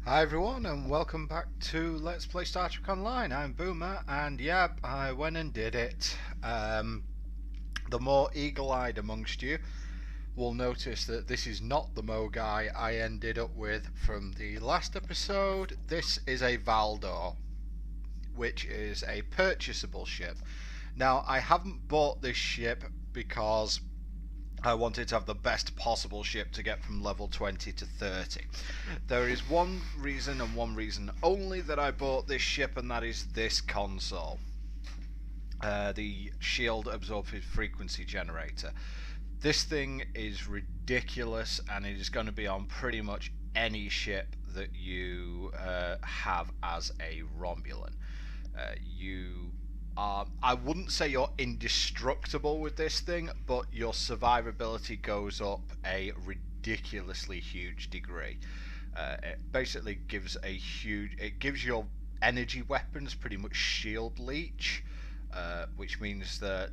Hi everyone and welcome back to Let's Play Star Trek Online. I'm Boomer and yep, I went and did it. The more eagle-eyed amongst you will notice that this is not the Mogai I ended up with from the last episode. This is a Valdore, which is a purchasable ship. Now I haven't bought this ship because I wanted to have the best possible ship to get from level 20 to 30. There is one reason and one reason only that I bought this ship, and that is this console. The shield absorptive frequency generator. This thing is ridiculous, and it is going to be on pretty much any ship that you have as a Romulan. I wouldn't say you're indestructible with this thing, but your survivability goes up a ridiculously huge degree. It basically gives it gives your energy weapons pretty much shield leech, which means that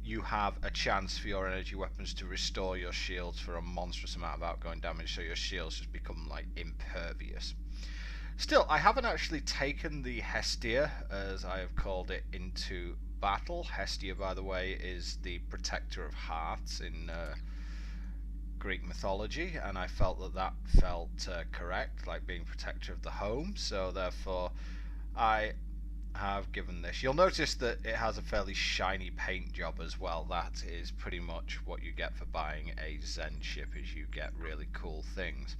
you have a chance for your energy weapons to restore your shields for a monstrous amount of outgoing damage, so your shields just become like impervious. Still, I haven't actually taken the Hestia, as I have called it, into battle. Hestia, by the way, is the protector of hearts in Greek mythology, and I felt that felt correct, like being protector of the home, so therefore I have given this. You'll notice that it has a fairly shiny paint job as well. That is pretty much what you get for buying a Zen ship, is you get really cool things.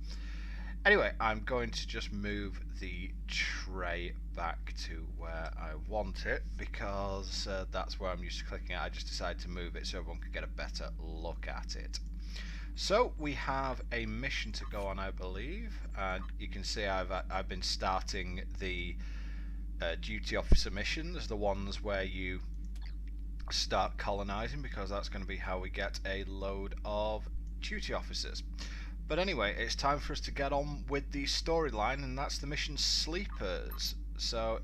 Anyway, I'm going to just move the tray back to where I want it, because that's where I'm used to clicking at. I just decided to move it so everyone could get a better look at it. So we have a mission to go on, I believe, and you can see I've been starting the duty officer missions, the ones where you start colonizing, because that's going to be how we get a load of duty officers. But anyway, it's time for us to get on with the storyline, and that's the mission Sleepers. So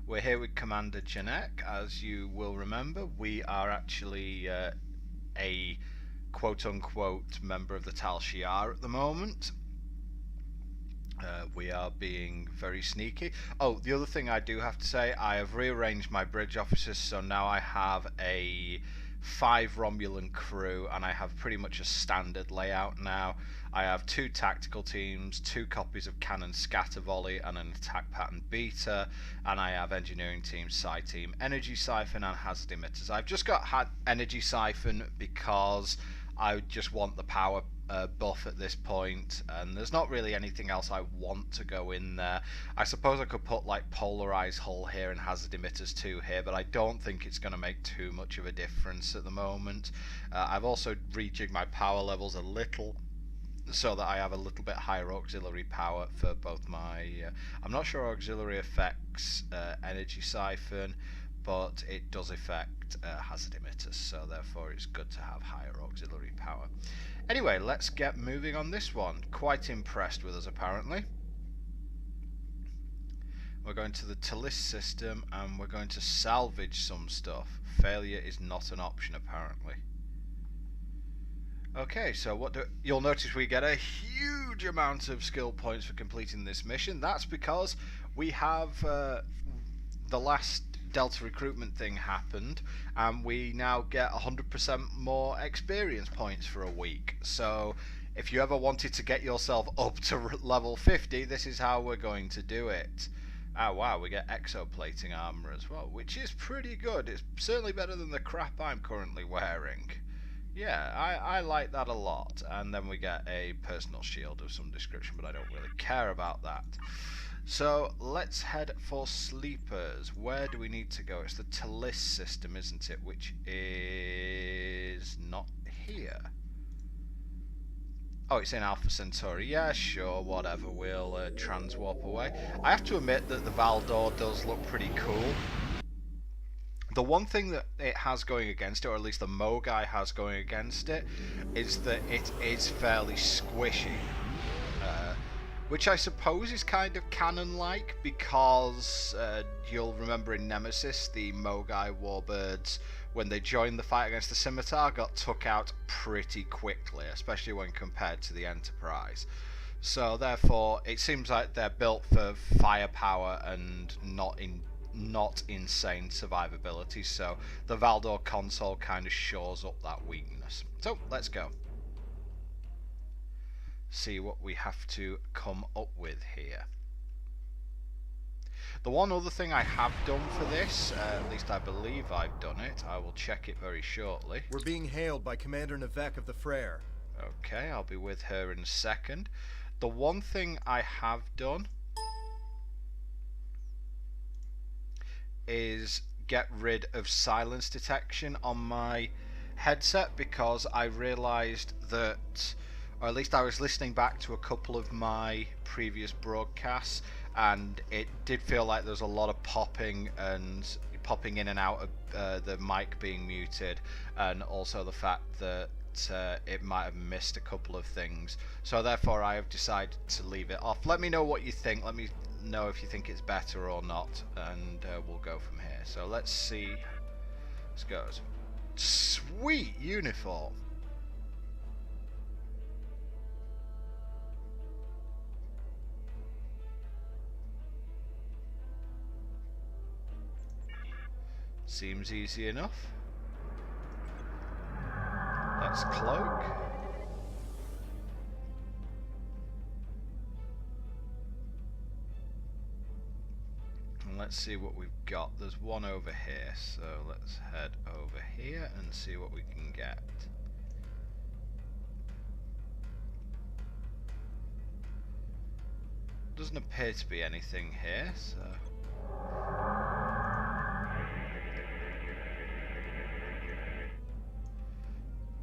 we're here with Commander Janek. As you will remember, we are actually a quote-unquote member of the Tal Shiar at the moment. We are being very sneaky. Oh, the other thing I do have to say, I have rearranged my bridge officers, so now I have a 5 Romulan crew, and I have pretty much a standard layout now. I have 2 tactical teams, 2 copies of cannon scatter volley and an attack pattern beta, and I have engineering team, psi team, energy siphon and hazard emitters. I've just got energy siphon because I just want the power buff at this point, and there's not really anything else I want to go in there. I suppose I could put like polarized hull here and hazard emitters too here, but I don't think it's going to make too much of a difference at the moment. I've also rejigged my power levels a little so that I have a little bit higher auxiliary power for both my I'm not sure auxiliary affects energy siphon, but it does affect hazard emitters, so therefore it's good to have higher auxiliary power. Anyway, let's get moving on this one. Quite impressed with us, apparently. We're going to the Talis system, and we're going to salvage some stuff. Failure is not an option, apparently. Okay, so you'll notice we get a huge amount of skill points for completing this mission. That's because we have the last Delta recruitment thing happened, and we now get 100% more experience points for a week. So if you ever wanted to get yourself up to level 50, this is how we're going to do it. Oh wow, we get exoplating armor as well, which is pretty good. It's certainly better than the crap I'm currently wearing. Yeah, I like that a lot. And then we get a personal shield of some description, but I don't really care about that. So let's head for Sleepers. Where do we need to go? It's the Talis system, isn't it? Which is not here. Oh, it's in Alpha Centauri. Yeah, sure, whatever. We'll transwarp away. I have to admit that the Valdore does look pretty cool. The one thing that it has going against it, or at least the Mogai has going against it, is that it is fairly squishy. Which I suppose is kind of canon-like, because you'll remember in Nemesis, the Mogai warbirds, when they joined the fight against the Scimitar, got took out pretty quickly, especially when compared to the Enterprise. So therefore, it seems like they're built for firepower and not insane survivability. So the Valdore console kind of shores up that weakness. So let's go. See what we have to come up with here. The one other thing I have done for this, at least I believe I've done it, I will check it very shortly. We're being hailed by Commander Navek of the Frere. Okay, I'll be with her in a second. The one thing I have done is get rid of silence detection on my headset, because I realised that, or at least I was listening back to a couple of my previous broadcasts, and it did feel like there was a lot of popping in and out of the mic being muted, and also the fact that it might have missed a couple of things. So therefore I have decided to leave it off. Let me know what you think. Let me know if you think it's better or not, and we'll go from here. So let's see. Let's go. Sweet uniform. Seems easy enough. That's Cloak. And let's see what we've got. There's one over here, so let's head over here and see what we can get. Doesn't appear to be anything here, so...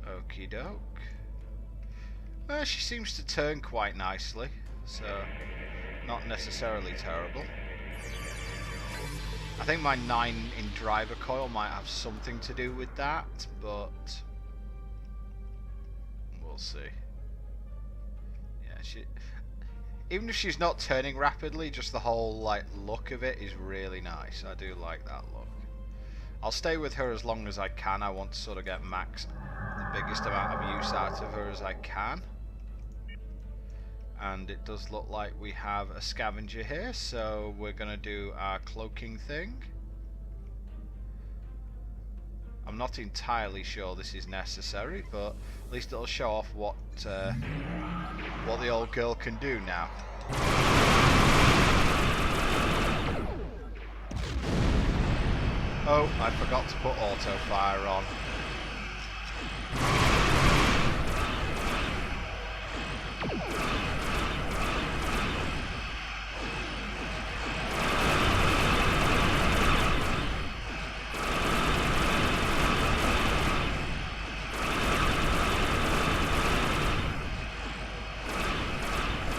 Okie doke. Well, she seems to turn quite nicely, so not necessarily terrible. I think my 9 in driver coil might have something to do with that, but we'll see. Yeah, even if she's not turning rapidly, just the whole like look of it is really nice. I do like that look. I'll stay with her as long as I can. I want to sort of get the biggest amount of use out of her as I can. And it does look like we have a scavenger here, so we're going to do our cloaking thing. I'm not entirely sure this is necessary, but at least it'll show off what the old girl can do now. Oh, I forgot to put auto fire on.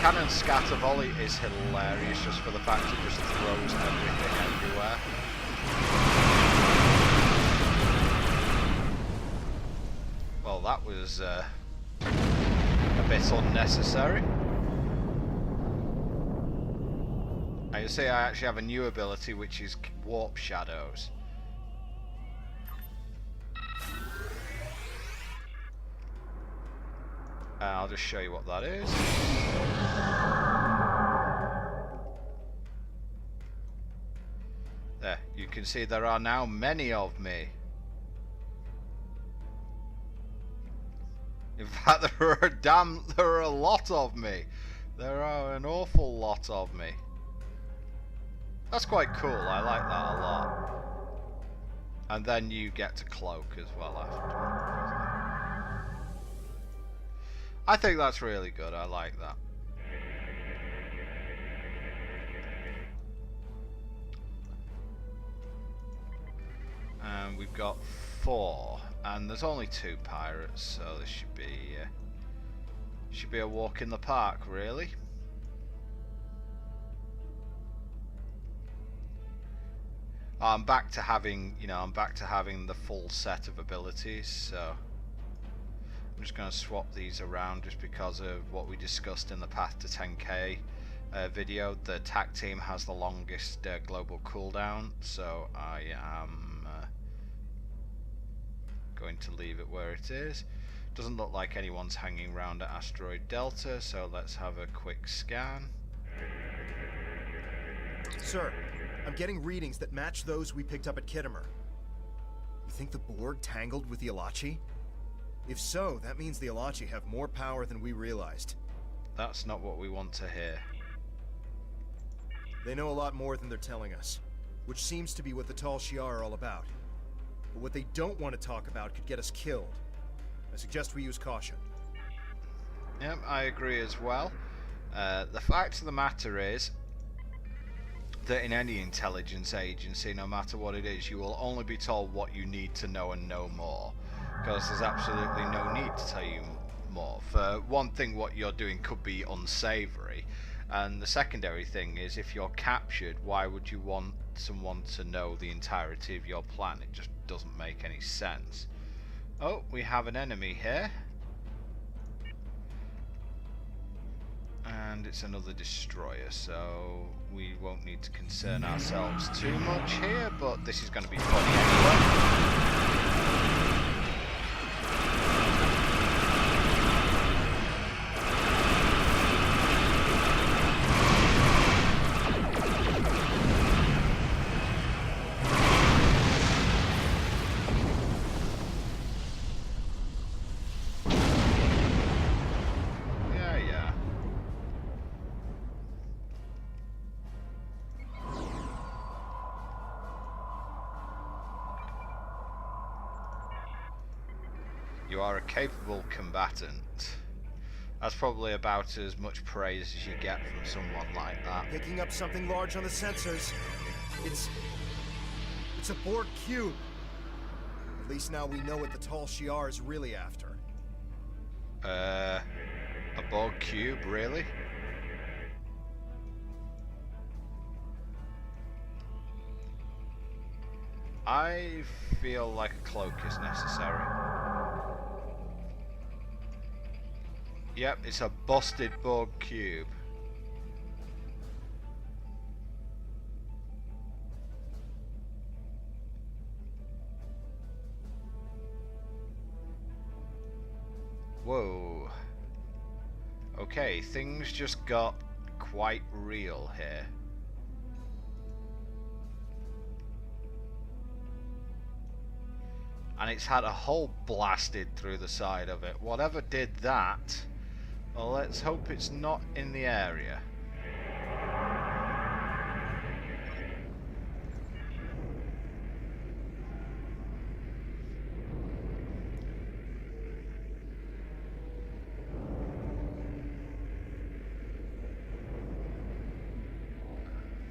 Cannon scatter volley is hilarious just for the fact it just throws everything everywhere. Well, that was a bit unnecessary. And you see I actually have a new ability, which is warp shadows. I'll just show you what that is. There, you can see there are now many of me. In fact, there are a lot of me. There are an awful lot of me. That's quite cool, I like that a lot. And then you get to cloak as well after. I think that's really good, I like that. And we've got 4, and there's only 2 pirates, so this should be a walk in the park, really. I'm back to having, the full set of abilities, so I'm just going to swap these around just because of what we discussed in the Path to 10k video. The TAC team has the longest global cooldown, so I am going to leave it where it is. Doesn't look like anyone's hanging around at Asteroid Delta, so let's have a quick scan. Sir, I'm getting readings that match those we picked up at Kittimer. You think the Borg tangled with the Alachi? If so, that means the Alachi have more power than we realized. That's not what we want to hear. They know a lot more than they're telling us, which seems to be what the Tal Shiar are all about. But what they don't want to talk about could get us killed. I suggest we use caution. Yep, I agree as well. The fact of the matter is that in any intelligence agency, no matter what it is, you will only be told what you need to know and no more. Because there's absolutely no need to tell you more. For one thing, what you're doing could be unsavoury. And the secondary thing is, if you're captured, why would you want someone to know the entirety of your plan? It just doesn't make any sense. Oh, we have an enemy here. And it's another destroyer, so we won't need to concern ourselves too much here, but this is going to be funny anyway. You are a capable combatant. That's probably about as much praise as you get from someone like that. Picking up something large on the sensors. It's a Borg cube. At least now we know what the Tal Shiar is really after. A Borg cube, really? I feel like a cloak is necessary. Yep, it's a busted Borg cube. Whoa. Okay, things just got quite real here. And it's had a hole blasted through the side of it. Whatever did that, well, let's hope it's not in the area.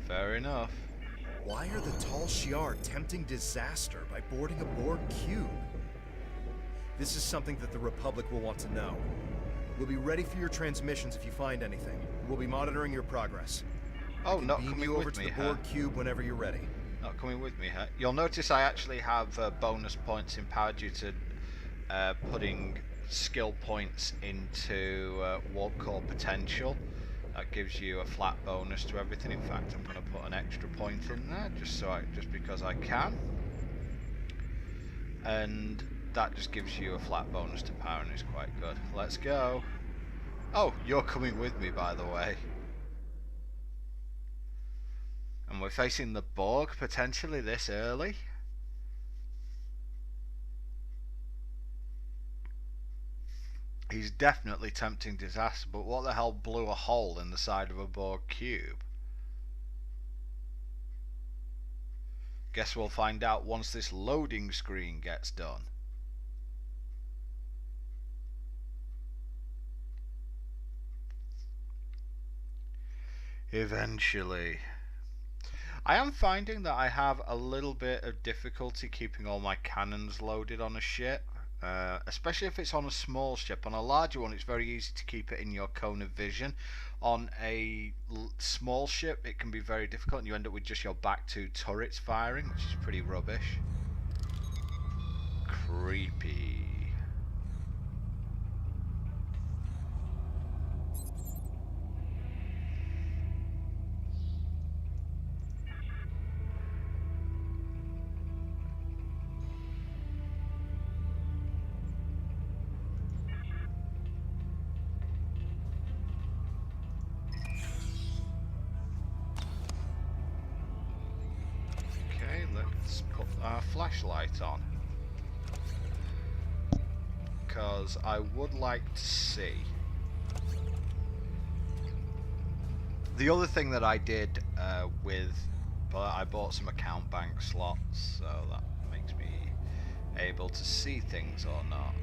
Fair enough. Why are the Tal Shiar tempting disaster by boarding a Borg cube? This is something that the Republic will want to know. We'll be ready for your transmissions if you find anything. We'll be monitoring your progress. Oh, not beam coming you over with to me, the Borg cube whenever you're ready. Not coming with me, huh? You'll notice I actually have bonus points empowered due to putting skill points into warp core potential. That gives you a flat bonus to everything. In fact, I'm going to put an extra point in there just because I can. And that just gives you a flat bonus to power, and it's quite good. Let's go. Oh, you're coming with me, by the way. And we're facing the Borg potentially this early. He's definitely tempting disaster, but what the hell blew a hole in the side of a Borg cube? Guess we'll find out once this loading screen gets done. Eventually. I am finding that I have a little bit of difficulty keeping all my cannons loaded on a ship. Especially if it's on a small ship. On a larger one, it's very easy to keep it in your cone of vision. On a small ship, it can be very difficult, and you end up with just your back two turrets firing, which is pretty rubbish. Creepy. our flashlight on. Because I would like to see. The other thing that I did I bought some account bank slots, so that makes me able to see things or not.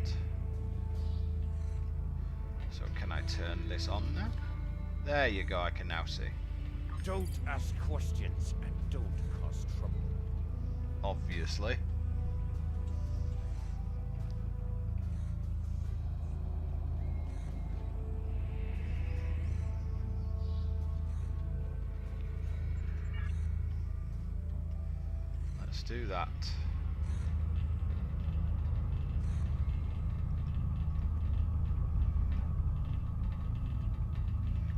So can I turn this on now? There you go, I can now see. Don't ask questions and don't cause trouble. Obviously. Let's do that.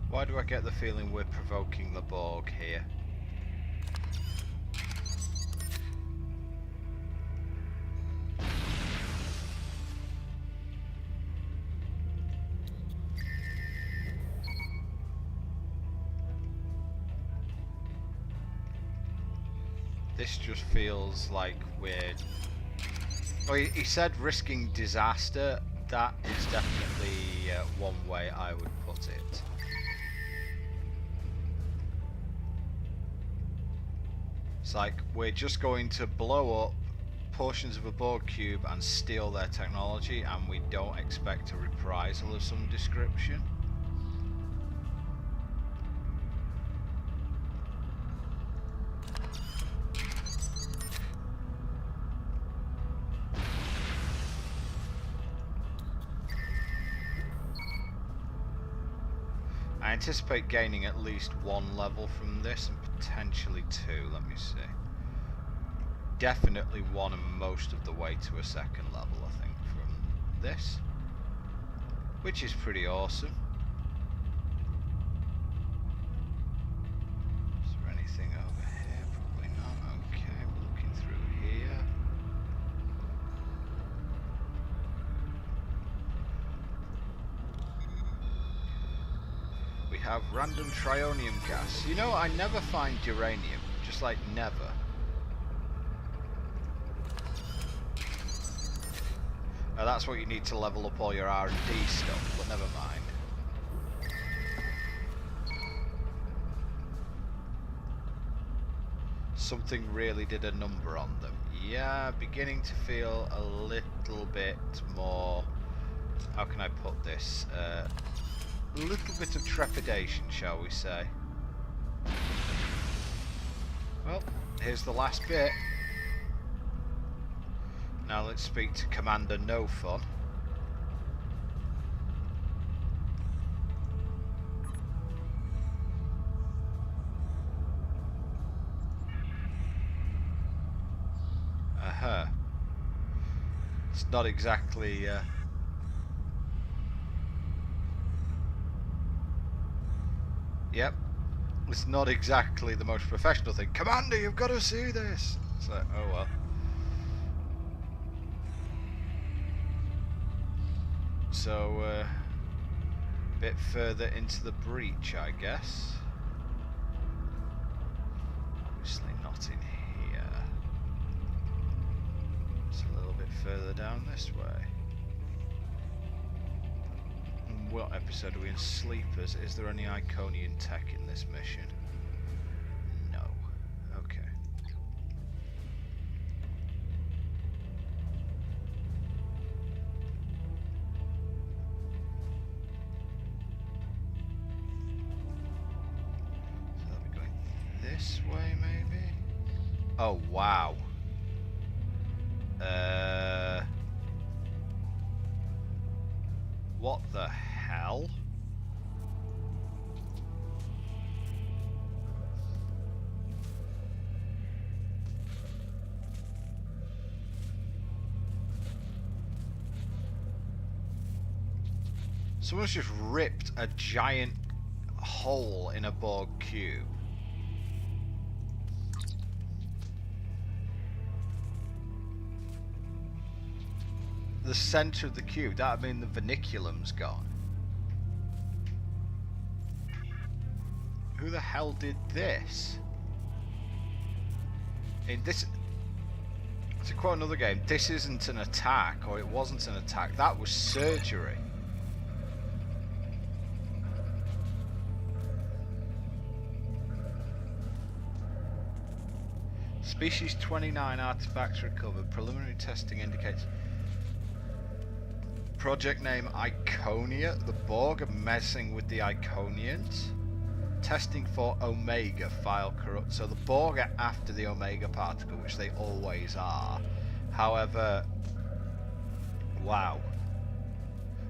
Why do I get the feeling we're provoking the Borg here? This just feels like we're... Oh, he said risking disaster. That is definitely one way I would put it. It's like we're just going to blow up portions of a Borg cube and steal their technology, and we don't expect a reprisal of some description. I anticipate gaining at least one level from this, and potentially two. Let me see. Definitely one, and most of the way to a second level, I think, from this, which is pretty awesome. Is there anything over here? Probably not. Okay, we're looking through here. We have random trionium gas. You know, I never find uranium. Just like never. Now that's what you need to level up all your R&D stuff, but never mind. Something really did a number on them. Yeah, beginning to feel a little bit more... How can I put this? A little bit of trepidation, shall we say. Well, here's the last bit. Now let's speak to Commander No Fun. It's not exactly... Yep. It's not exactly the most professional thing. Commander, you've got to see this! It's like, oh well. So, a bit further into the breach, I guess. Obviously not in here. It's a little bit further down this way. And what episode are we in? Sleepers. Is there any Iconian tech in this mission? No. Okay. This way, maybe? Oh, wow. What the hell? Someone's just ripped a giant hole in a Borg cube. The center of the cube, that would mean the verniculum's gone. Who the hell did this? In this... To quote another game, this isn't an attack, or it wasn't an attack, that was surgery. Species 29 artifacts recovered. Preliminary testing indicates... Project name Iconia. The Borg are messing with the Iconians. Testing for Omega file corrupt. So the Borg are after the Omega particle, which they always are. However, wow.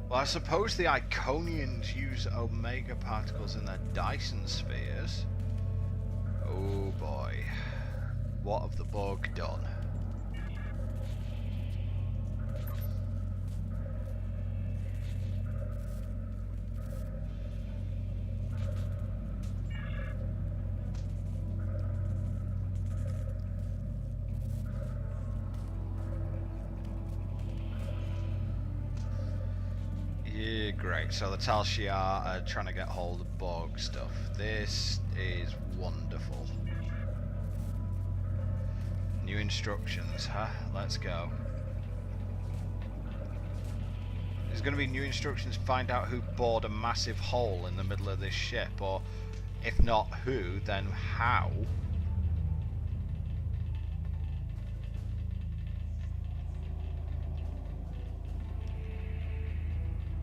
Well, I suppose the Iconians use Omega particles in their Dyson spheres. Oh boy. What have the Borg done? Yeah, great. So the Tal Shiar are trying to get hold of Borg stuff. This is wonderful. New instructions, huh? Let's go. There's going to be new instructions. Find out who bored a massive hole in the middle of this ship, or if not who, then how.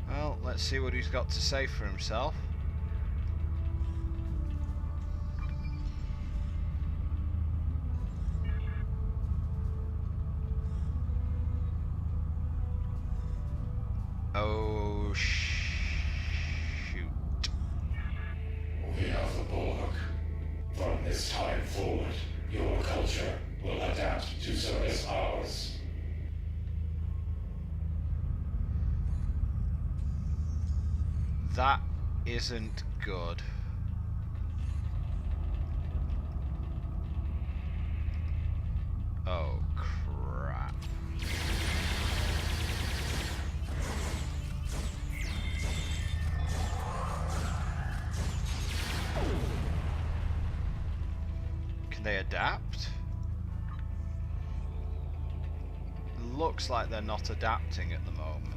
Well, let's see what he's got to say for himself. Oh, shoot. We are the Borg. From this time forward, your culture will adapt to service ours. That isn't good. Oh, crap. Can they adapt? Looks like they're not adapting at the moment.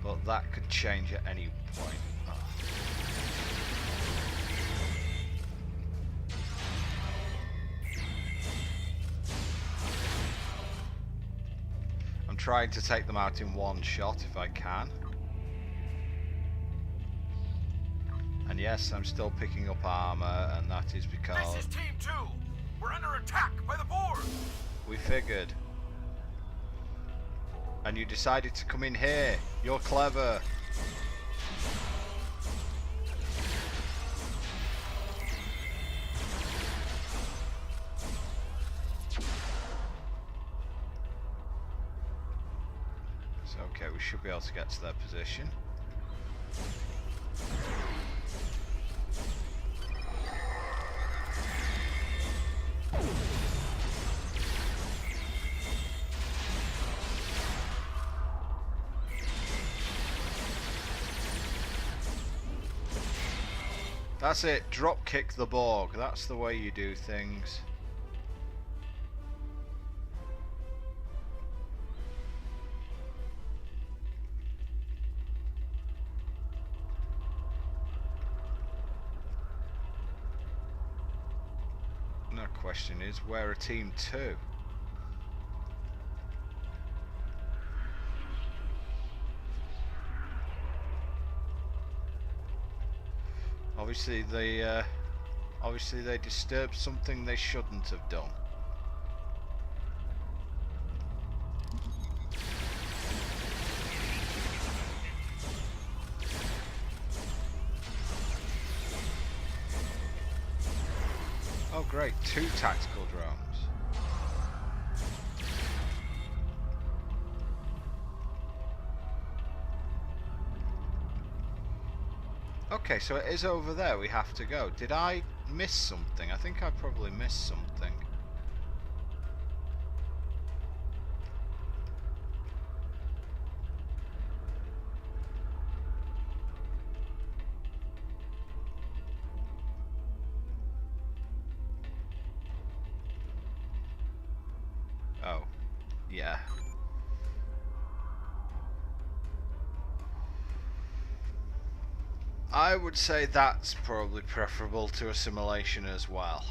But that could change at any point. Oh. I'm trying to take them out in one shot if I can. And yes, I'm still picking up armor, and that is because... This is Team 2! We're under attack by the Borg! We figured. And you decided to come in here. You're clever. It's okay, we should be able to get to their position. That's it, drop kick the Borg. That's the way you do things. No question is, where are Team 2? Obviously they disturbed something they shouldn't have done. Oh great, 2 tactical drones. Okay, so it is over there we have to go. Did I miss something? I think I probably missed something. Yeah. I would say that's probably preferable to assimilation as well.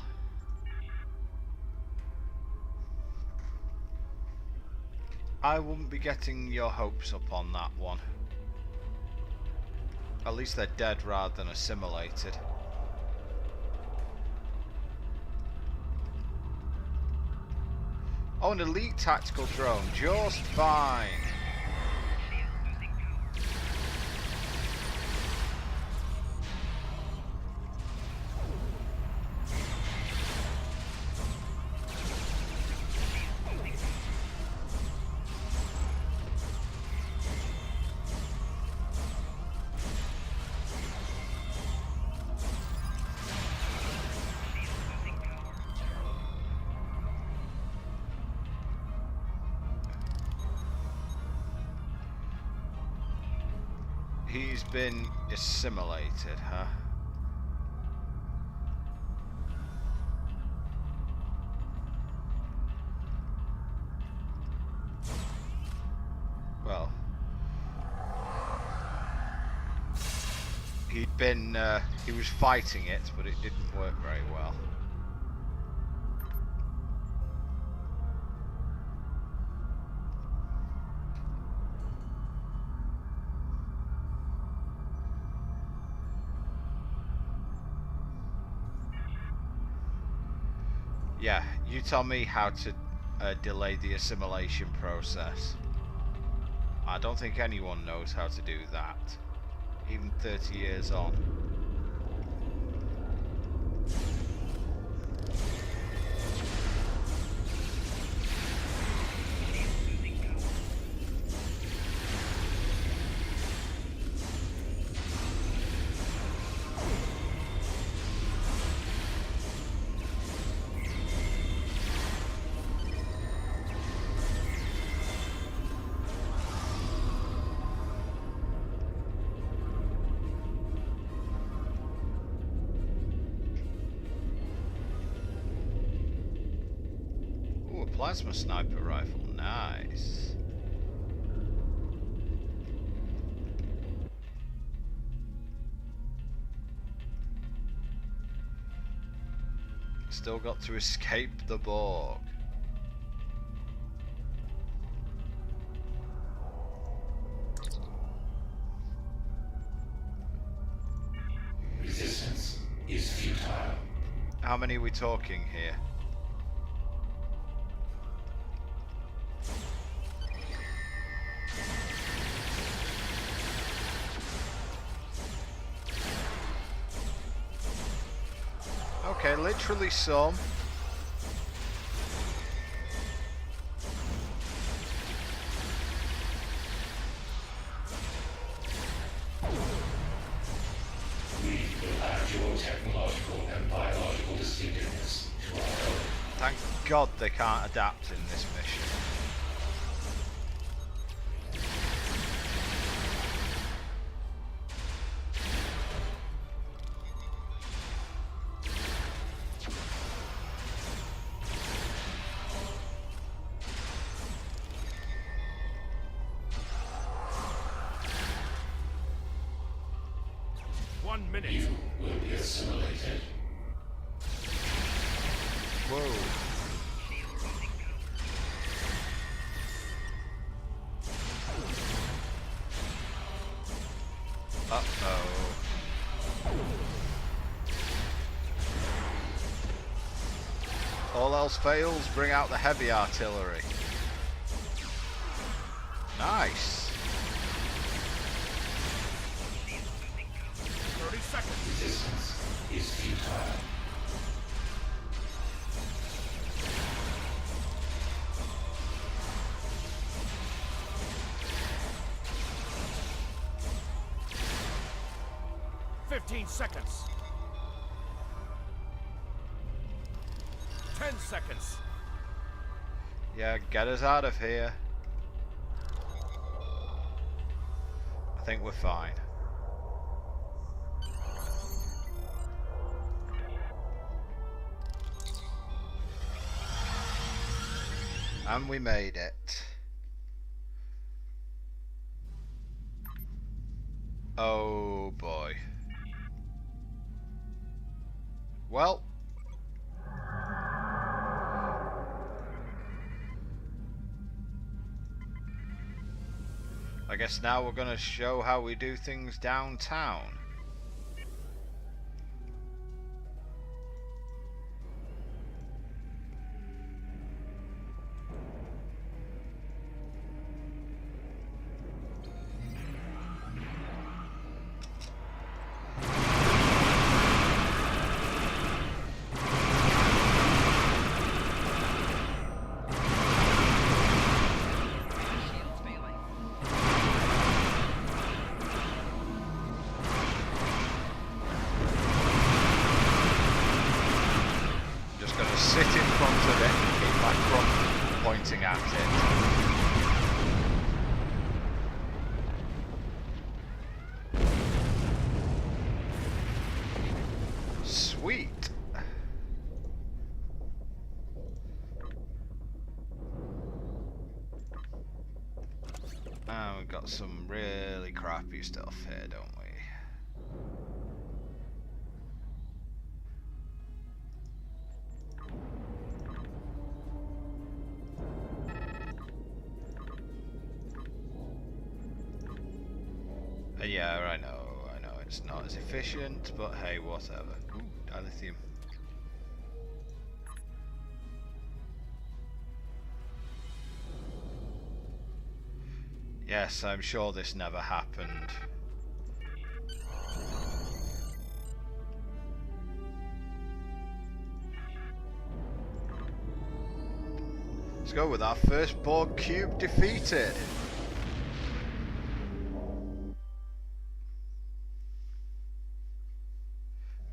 I wouldn't be getting your hopes up on that one. At least they're dead rather than assimilated. Oh, an elite tactical drone, just fine. He's been assimilated, huh? Well, he was fighting it, but it didn't work very well. Yeah, you tell me how to delay the assimilation process. I don't think anyone knows how to do that, even 30 years on. Plasma sniper rifle, nice. Still got to escape the Borg. Resistance is futile. How many are we talking here? Okay, literally some. We will add your technological and biological distinctiveness to our code. Thank God they can't adapt in this mission. You will be assimilated. Whoa. Uh-oh. All else fails, bring out the heavy artillery. Nice. 30 seconds. Resistance is futile. Seconds. 10 seconds. Yeah, get us out of here. I think we're fine. And we made it. Oh boy. Well. I guess now we're gonna show how we do things downtown. Sit in front of it and keep my front pointing at it. Sweet. And we've got some really crappy stuff here, don't we? Yeah, I know, it's not as efficient, but hey, whatever. Ooh, dilithium. Yes, I'm sure this never happened. Let's go with our first Borg cube defeated.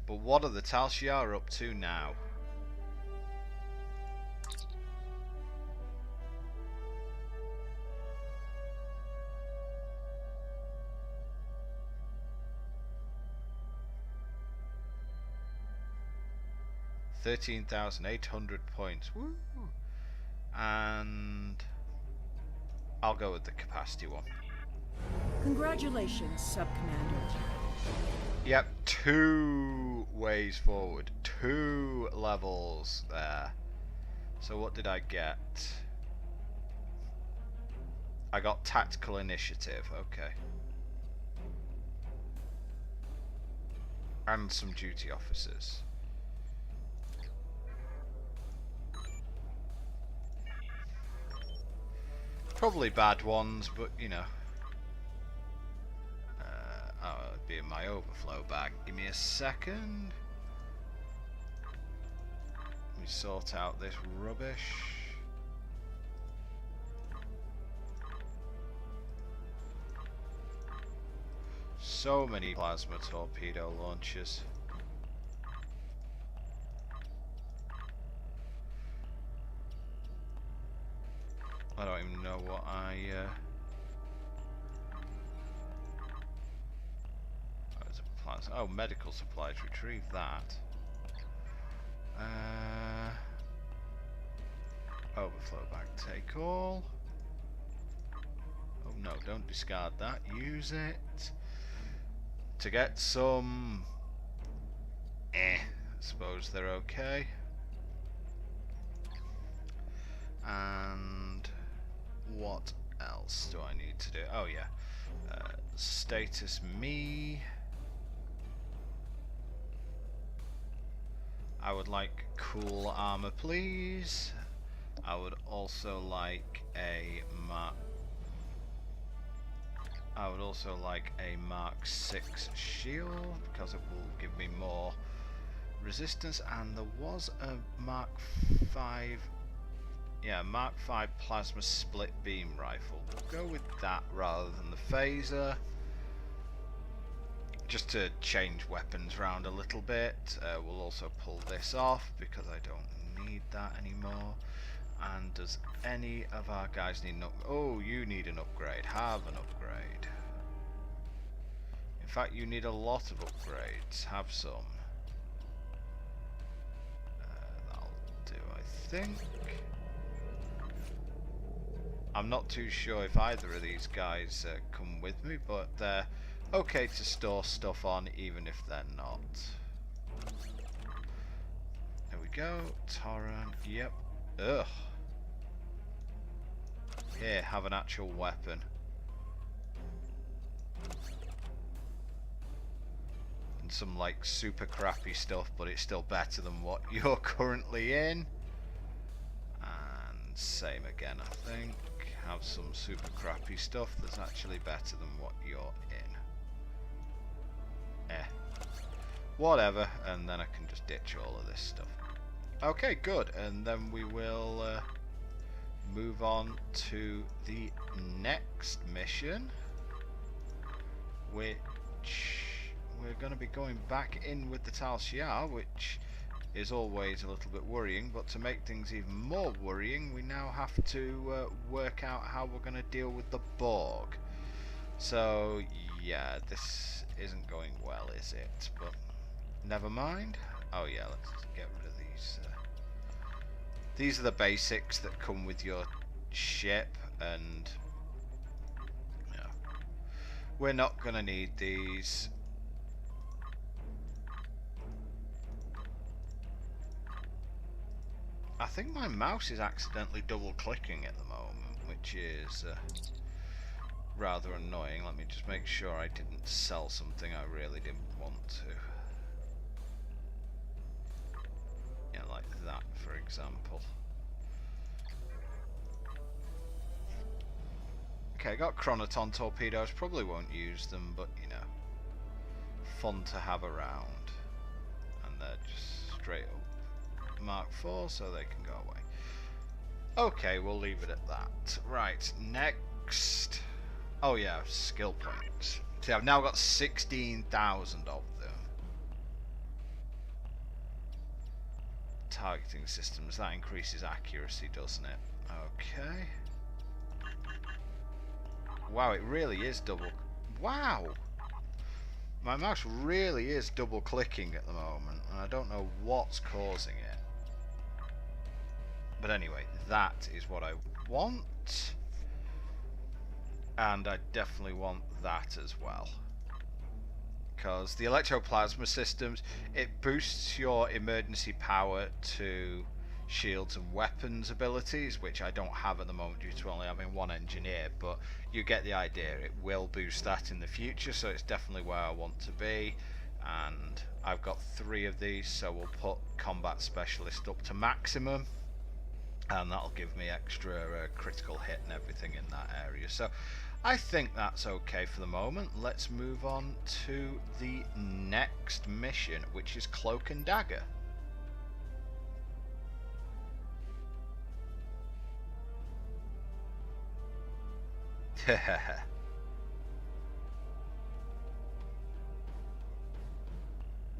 But what are the Tal Shiar up to now? $13,800 points. Woo! And I'll go with the capacity one. Congratulations, Sub-Commander. Yep, 2 ways forward, 2 levels there. So what did I get? I got tactical initiative, okay. And some duty officers. Probably bad ones, but you know. Oh, it'd be in my overflow bag. Give me a second. Let me sort out this rubbish. So many plasma torpedo launchers. I don't even know what oh, medical supplies, retrieve that. Overflow bag, take all. Oh no, don't discard that, use it. To get some... I suppose they're okay. And... what else do I need to do? Oh yeah. Status me. I would like cool armor, please. I would also like a Mark 6 shield because it will give me more resistance. And there was a Mark 5. Yeah, Mark 5 plasma split beam rifle. We'll go with that rather than the phaser. Just to change weapons around a little bit. We'll also pull this off because I don't need that anymore. And does any of our guys need an upgrade? Oh, you need an upgrade. Have an upgrade. In fact, you need a lot of upgrades. Have some. That'll do, I think. I'm not too sure if either of these guys come with me, but they're okay to store stuff on even if they're not. There we go. Torrent. Yep. Ugh. Here, have an actual weapon. And some like super crappy stuff, but it's still better than what you're currently in. And same again, I think. Have some super crappy stuff that's actually better than what you're in. Whatever, and then I can just ditch all of this stuff. Okay, good, and then we will move on to the next mission, which we're going to be going back in with the Tal Shiar, which is always a little bit worrying, but to make things even more worrying, we now have to work out how we're going to deal with the Borg. So yeah, this isn't going well, is it? But never mind. Oh yeah, let's get rid of these. These are the basics that come with your ship, and you know, we're not going to need these. I think my mouse is accidentally double clicking at the moment, which is rather annoying. Let me just make sure I didn't sell something I really didn't want to. Yeah, like that, for example. Okay, I got Chronoton torpedoes. Probably won't use them, but you know, fun to have around. And they're just straight up Mark 4, so they can go away. Okay, we'll leave it at that. Right, next. Oh yeah, skill points. See, I've now got 16,000 of them. Targeting systems, that increases accuracy, doesn't it? Okay. Wow, it really is double. Wow! My mouse really is double clicking at the moment, and I don't know what's causing it. But anyway, that is what I want. And I definitely want that as well. Because the electroplasma systems, it boosts your emergency power to shields and weapons abilities, which I don't have at the moment due to only having one engineer, but you get the idea. It will boost that in the future, so it's definitely where I want to be. And I've got 3 of these, so we'll put combat specialist up to maximum, and that'll give me extra critical hit and everything in that area. So I think that's okay for the moment. Let's move on to the next mission, which is Cloak and Dagger.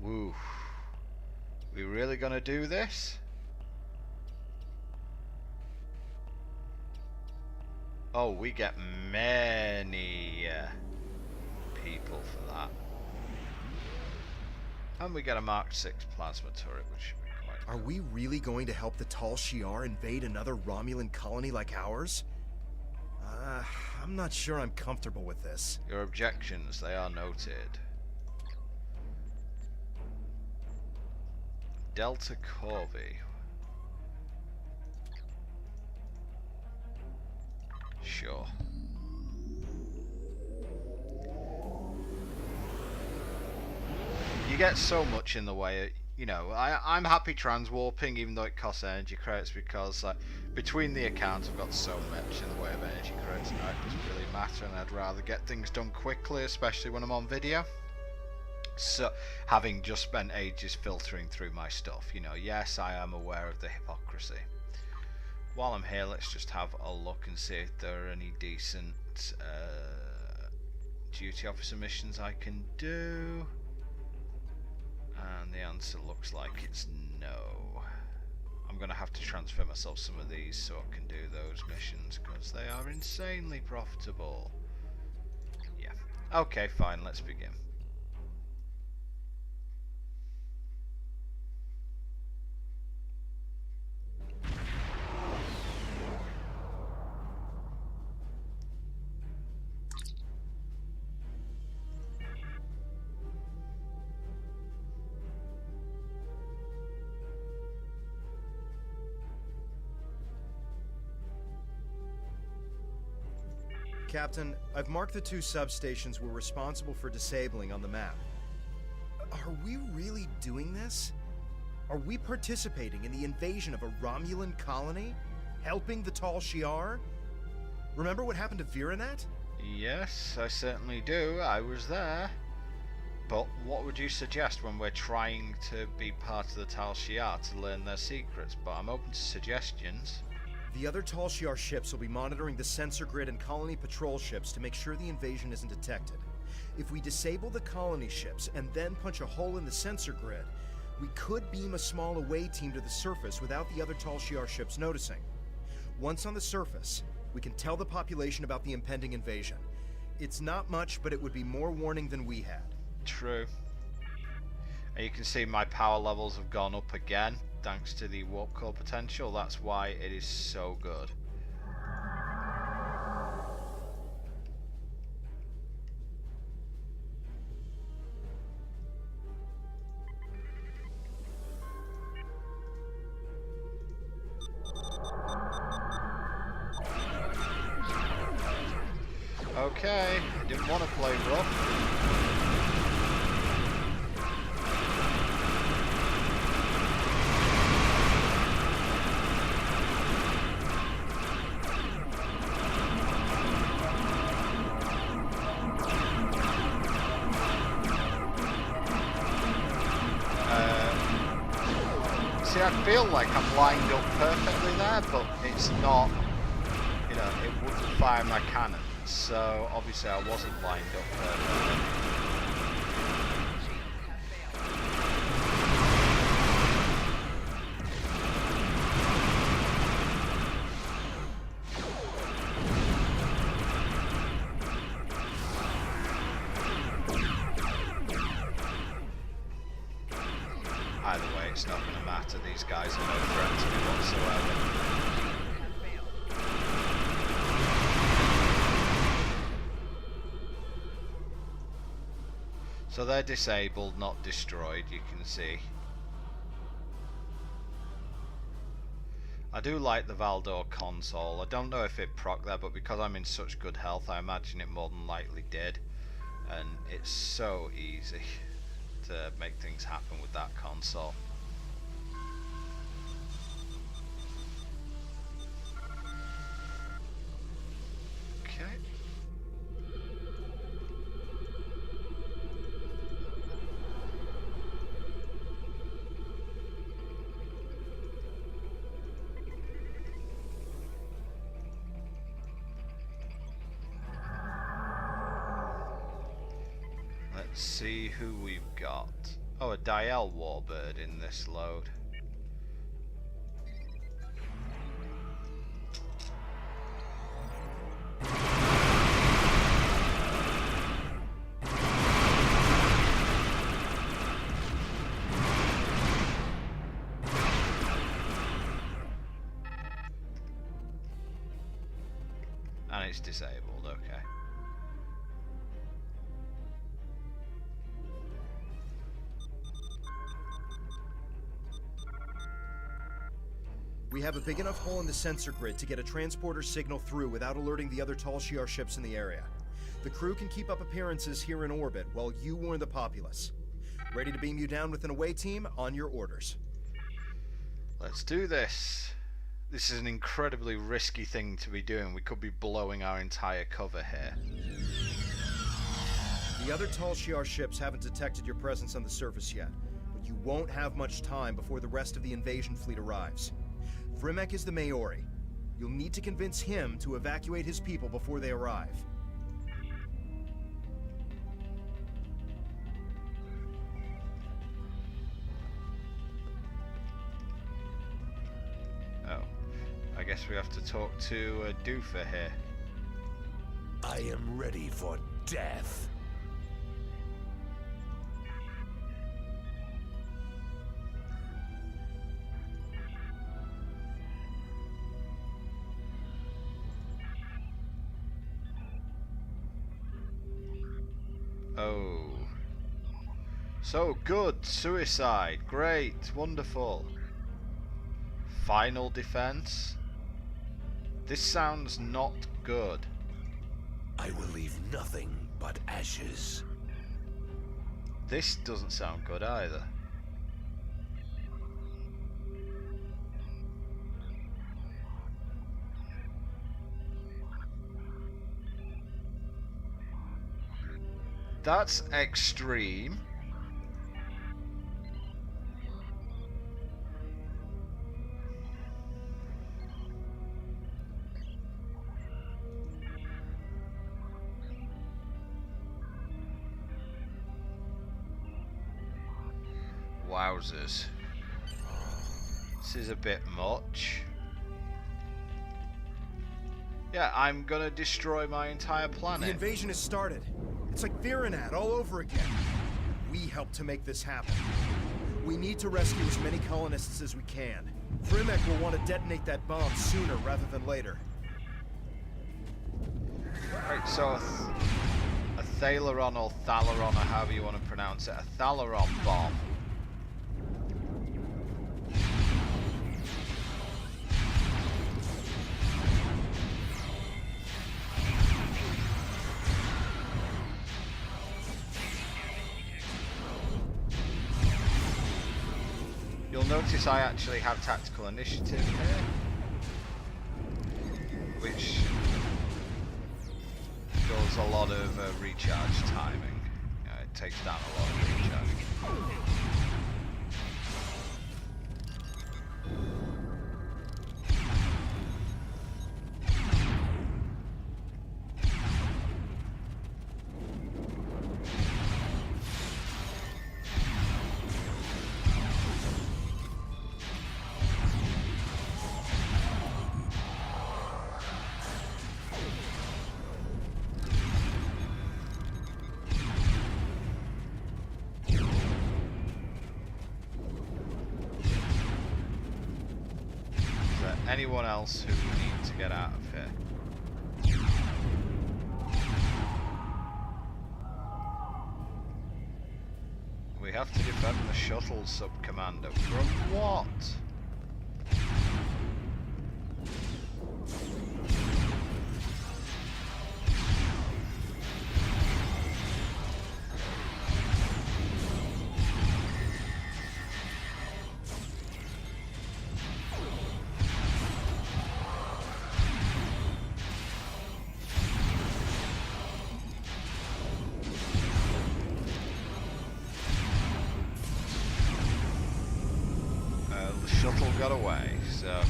Woo. We really gonna do this? Oh, we get many people for that. And we get a Mark 6 plasma turret, which should be quite Are we really going to help the Tal Shiar invade another Romulan colony like ours? I'm not sure I'm comfortable with this. Your objections, they are noted. Delta Corvy. Sure. You get so much in the way, you know. I'm happy transwarping, even though it costs energy credits, because like, between the accounts I've got so much in the way of energy credits now it doesn't really matter, and I'd rather get things done quickly, especially when I'm on video. So, having just spent ages filtering through my stuff, you know, yes, I am aware of the hypocrisy. While I'm here, let's just have a look and see if there are any decent duty officer missions I can do. And the answer looks like it's no. I'm going to have to transfer myself some of these so I can do those missions, because they are insanely profitable. Yeah. Okay, fine, let's begin. Captain, I've marked the 2 substations we're responsible for disabling on the map. Are we really doing this? Are we participating in the invasion of a Romulan colony? Helping the Tal Shiar? Remember what happened to Viranet? Yes, I certainly do. I was there. But what would you suggest when we're trying to be part of the Tal Shiar to learn their secrets? But I'm open to suggestions. The other Tal Shiar ships will be monitoring the sensor grid and colony patrol ships to make sure the invasion isn't detected. If we disable the colony ships and then punch a hole in the sensor grid, we could beam a small away team to the surface without the other Tal Shiar ships noticing. Once on the surface, we can tell the population about the impending invasion. It's not much, but it would be more warning than we had. True. And you can see my power levels have gone up again, thanks to the warp core potential. That's why it is so good. Okay, didn't want to play rough. See, I feel like I'm lined up perfectly there, but it's not, you know, it wouldn't fire my cannon. So obviously I wasn't lined up perfectly. Either way, it's not going to matter. These guys are no threat to me whatsoever. So they're disabled, not destroyed, you can see. I do like the Valdore console. I don't know if it proc there, but because I'm in such good health, I imagine it more than likely did. And it's so easy to make things happen with that console. Okay. Let's see who we've got. Oh, a Dial Warbird in this load. And it's disabled, okay. We have a big enough hole in the sensor grid to get a transporter signal through without alerting the other Tal Shiar ships in the area. The crew can keep up appearances here in orbit while you warn the populace. Ready to beam you down with an away team? On your orders. Let's do this. This is an incredibly risky thing to be doing. We could be blowing our entire cover here. The other Tal Shiar ships haven't detected your presence on the surface yet, but you won't have much time before the rest of the invasion fleet arrives. Vrimek is the Maori. You'll need to convince him to evacuate his people before they arrive. Oh, I guess we have to talk to Doofa here. I am ready for death. Oh. So good. Suicide. Great. Wonderful. Final defense. This sounds not good. I will leave nothing but ashes. This doesn't sound good either. That's extreme. Wowzers. This is a bit much. Yeah, I'm gonna destroy my entire The planet. invasion has started. It's like Virenat all over again. We helped to make this happen. We need to rescue as many colonists as we can. Frimek will want to detonate that bomb sooner rather than later. Right, so a Thalaron or Thalaron, or however you want to pronounce it, a Thalaron bomb. You'll notice I actually have tactical initiative here, which does a lot of recharge timing. It takes down a lot of recharge. Anyone else who needs to get out of here? We have to defend the shuttle, Sub-Commander. From what? Shuttle got away, so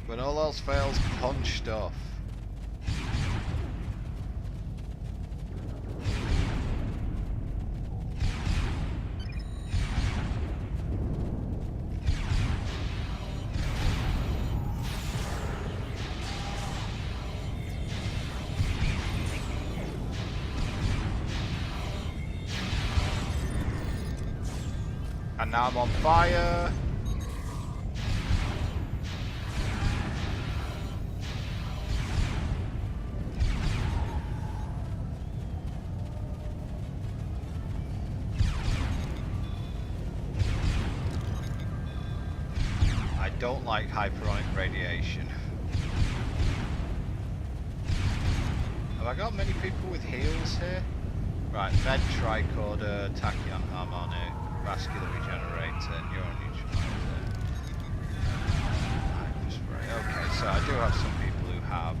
when all else fails, punch stuff. And now I'm on fire. I don't like hyperonic radiation. Have I got many people with heals here? Right, med tricorder, tachyon harmonic, vascular regenerator, neuron neutralizer. Okay, so I do have some people who have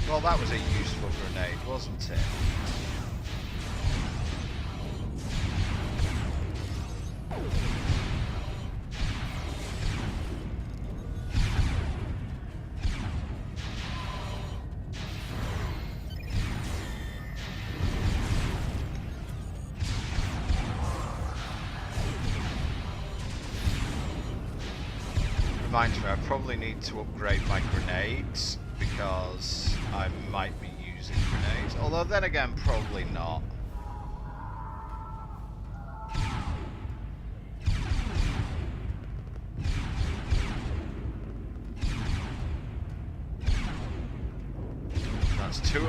well, that was a useful grenade, wasn't it? Reminds me, I probably need to upgrade my grenades because I might be using grenades. Although then again, probably not.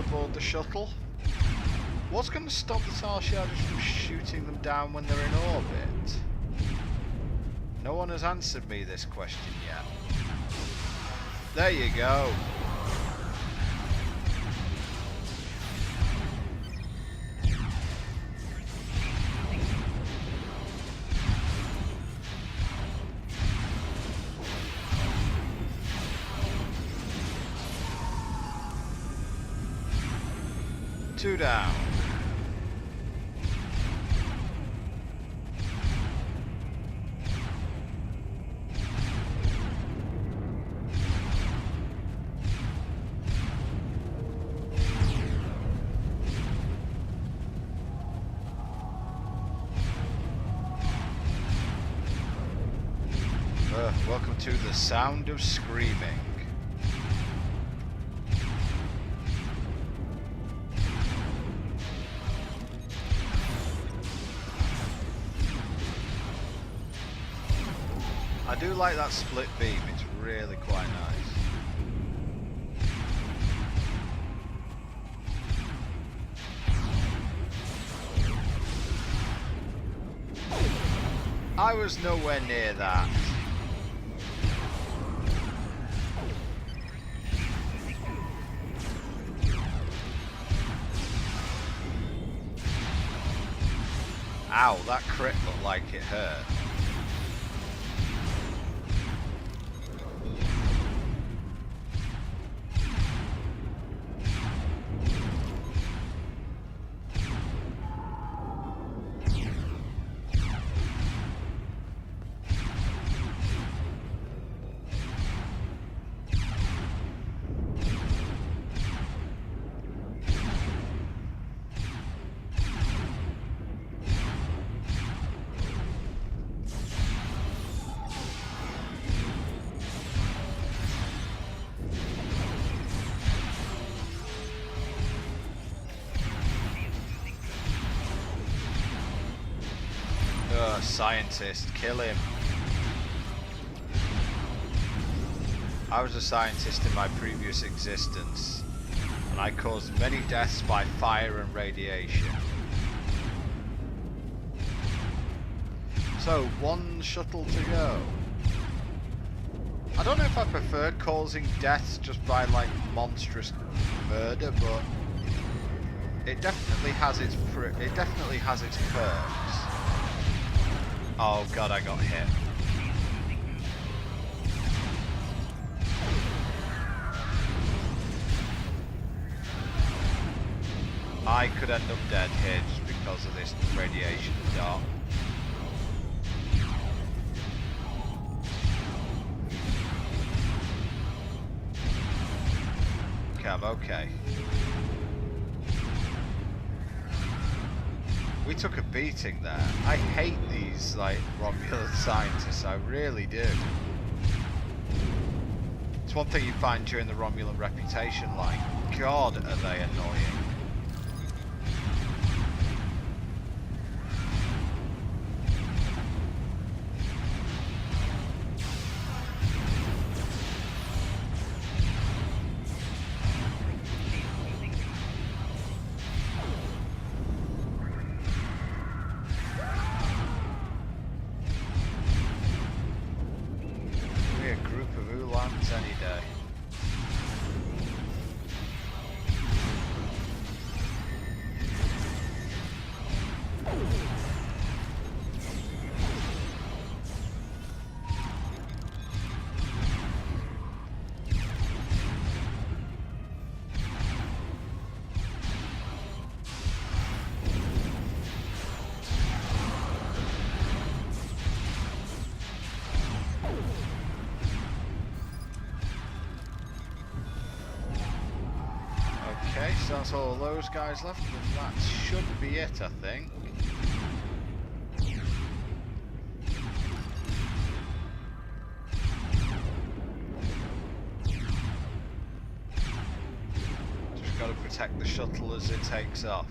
aboard the shuttle? What's going to stop the Tal Shiar just from shooting them down when they're in orbit? No one has answered me this question yet. There you go. Two down. Welcome to the sound of screaming. I do like that split beam, it's really quite nice. I was nowhere near that. Ow, that crit looked like it hurt. Scientist, kill him. I was a scientist in my previous existence, and I caused many deaths by fire and radiation. So, one shuttle to go. I don't know if I prefer causing deaths just by like monstrous murder, but it definitely has its perks. Oh god, I got hit. I could end up dead here just because of this radiation dart. Okay, I'm okay. We took a beating there. I hate these like Romulan scientists, I really do. It's one thing you find during the Romulan reputation, like, God, are they annoying. Any day. Okay, so that's all those guys left, and that should be it, I think. Just got to protect the shuttle as it takes off.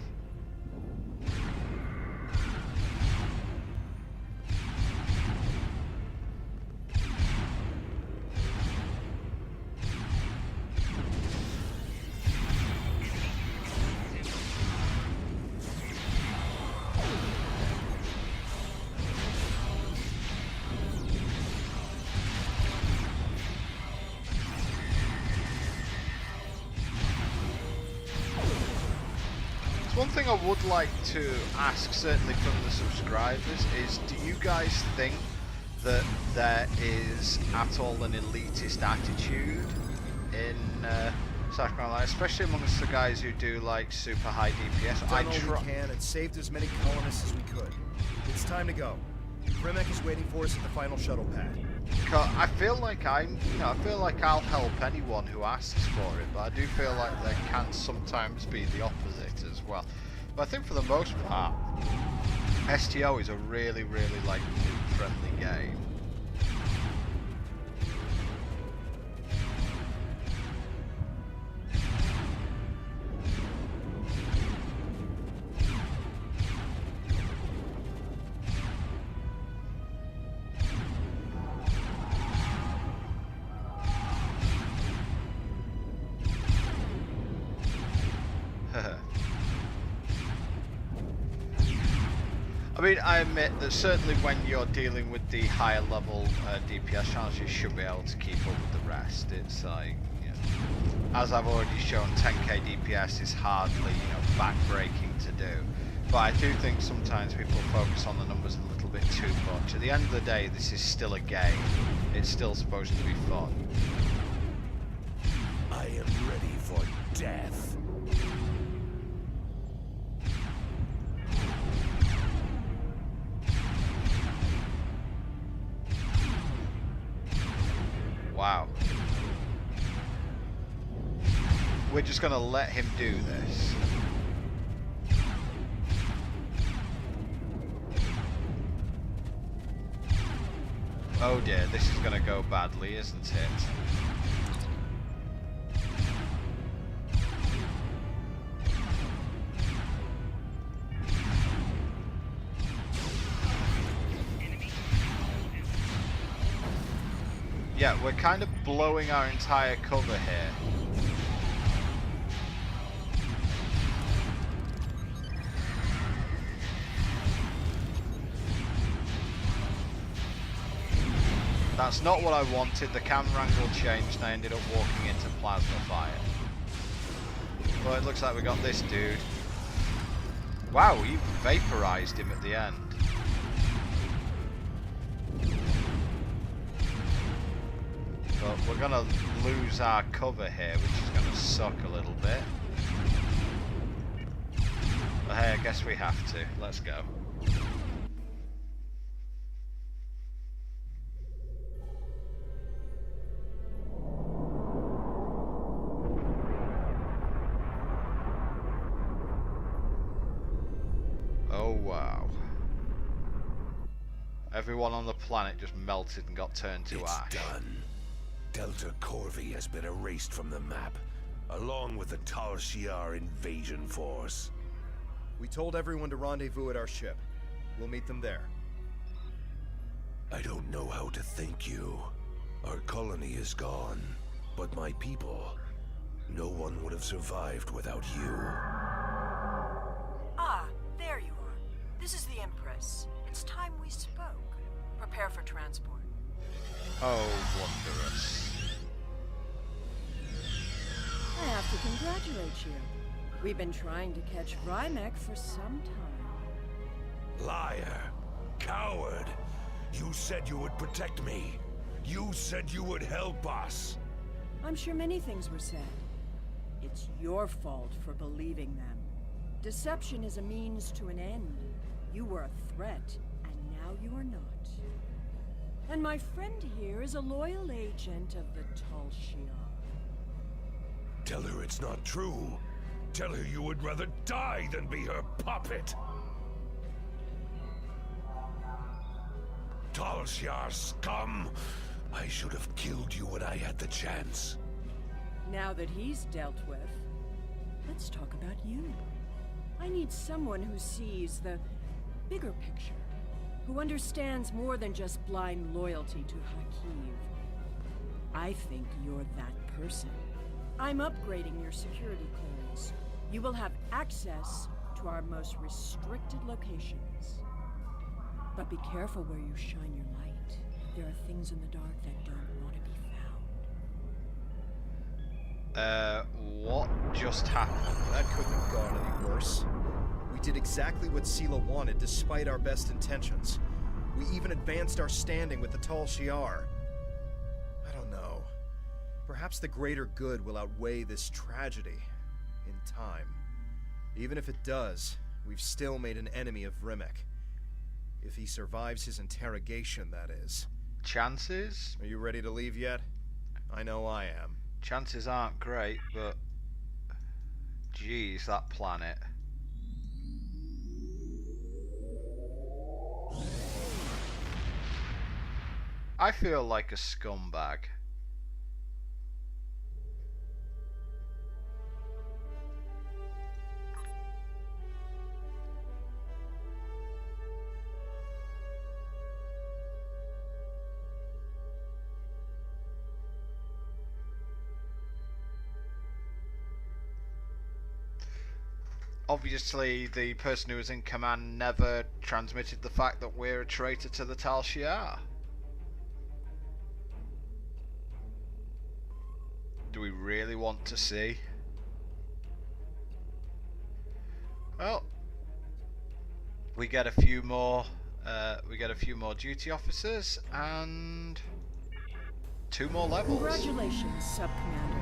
one thing I would like to ask, certainly from the subscribers, is do you guys think that there is at all an elitist attitude in Sacramento, especially amongst the guys who do like super high DPS? Done all we can and saved as many colonists as we could. It's time to go. Primek is waiting for us at the final shuttle pad. I feel like I feel like I'll help anyone who asks for it, but I do feel like there can sometimes be the opposite as well. But I think for the most part, STO is a really, really like noob-friendly game. I mean, I admit that certainly when you're dealing with the higher level DPS channels, you should be able to keep up with the rest. It's like, you know, as I've already shown, 10k DPS is hardly, you know, back-breaking to do. But I do think sometimes people focus on the numbers a little bit too much. At the end of the day, this is still a game. It's still supposed to be fun. I am ready for death. Wow. We're just gonna let him do this. Oh dear, this is gonna go badly, isn't it? Yeah, we're kind of blowing our entire cover here. That's not what I wanted. The camera angle changed and I ended up walking into plasma fire. Well, it looks like we got this dude. Wow, you vaporized him at the end. But we're gonna lose our cover here, which is gonna suck a little bit. But hey, I guess we have to. Let's go. Oh wow. Everyone on the planet just melted and got turned to ash. It's done. Delta Corvy has been erased from the map, along with the Tal Shiar invasion force. We told everyone to rendezvous at our ship. We'll meet them there. I don't know how to thank you. Our colony is gone, but my people, no one would have survived without you. Ah, there you are. This is the Empress. It's time we spoke. Prepare for transport. Oh, wondrous. I have to congratulate you. We've been trying to catch Primek for some time. Liar! Coward! You said you would protect me. You said you would help us. I'm sure many things were said. It's your fault for believing them. Deception is a means to an end. You were a threat, and now you are not. And my friend here is a loyal agent of the Tal Shiar. Tell her it's not true. Tell her you would rather die than be her puppet. Tal Shiar scum! I should have killed you when I had the chance. Now that he's dealt with, let's talk about you. I need someone who sees the bigger picture, who understands more than just blind loyalty to Hakiv. I think you're that person. I'm upgrading your security clearance. You will have access to our most restricted locations. But be careful where you shine your light. There are things in the dark that don't want to be found. What just happened? That couldn't have gone any worse. We did exactly what Sela wanted, despite our best intentions. We even advanced our standing with the Tal Shiar. I don't know. Perhaps the greater good will outweigh this tragedy in time. Even if it does, we've still made an enemy of Rimek. If he survives his interrogation, that is. Chances? Are you ready to leave yet? I know I am. Chances aren't great, but... Geez, that planet. I feel like a scumbag. Obviously, the person who was in command never transmitted the fact that we're a traitor to the Tal Shiar. Do we really want to see? Well, we get a few more. We get a few more duty officers and 2 more levels. Congratulations, Sub-Commander.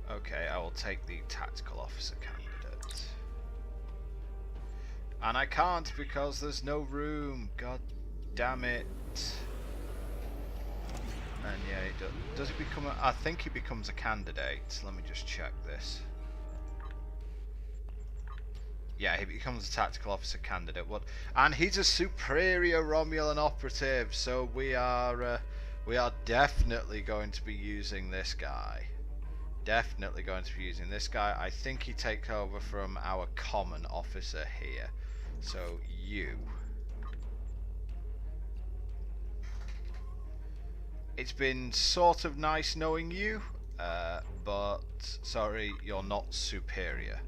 Okay, I will take the tactical officer candidate. And I can't because there's no room. God damn it. And yeah, does he become a... I think he becomes a candidate. Let me just check this. Yeah, he becomes a tactical officer candidate. What? And he's a superior Romulan operative, so we are definitely going to be using this guy. Definitely going to be using this guy. I think he takes over from our common officer here. So you. It's been sort of nice knowing you, but sorry, you're not superior.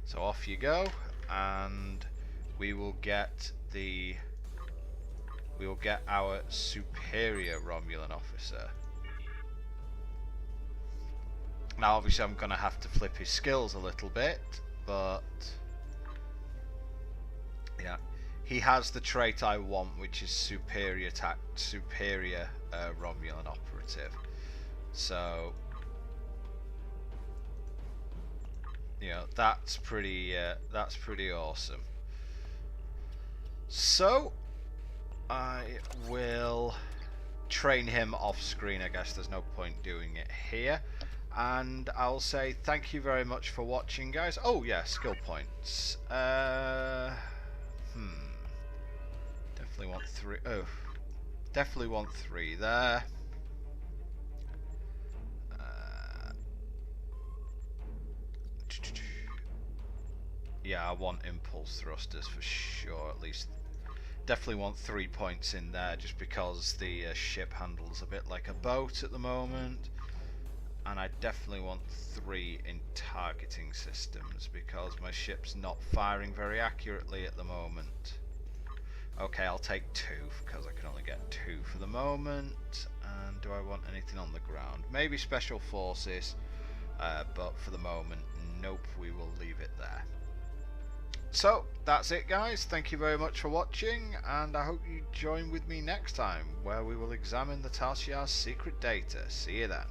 So off you go, and we will get our superior Romulan officer. Now obviously I'm going to have to flip his skills a little bit, but yeah, he has the trait I want, which is superior Romulan operative. So you know, that's pretty awesome. So I will train him off screen. I guess there's no point doing it here, and I'll say thank you very much for watching, guys. Oh yeah, skill points. Definitely want 3. Oh, definitely want 3 there. Yeah, I want impulse thrusters for sure. At least definitely want 3 points in there, just because the ship handles a bit like a boat at the moment. And I definitely want 3 in targeting systems, because my ship's not firing very accurately at the moment. Okay, I'll take 2 because I can only get 2 for the moment. And do I want anything on the ground? Maybe special forces, but for the moment, nope, we will leave it there. So that's it, guys. Thank you very much for watching, and I hope you join with me next time, where we will examine the Tal Shiar's secret data. See you then.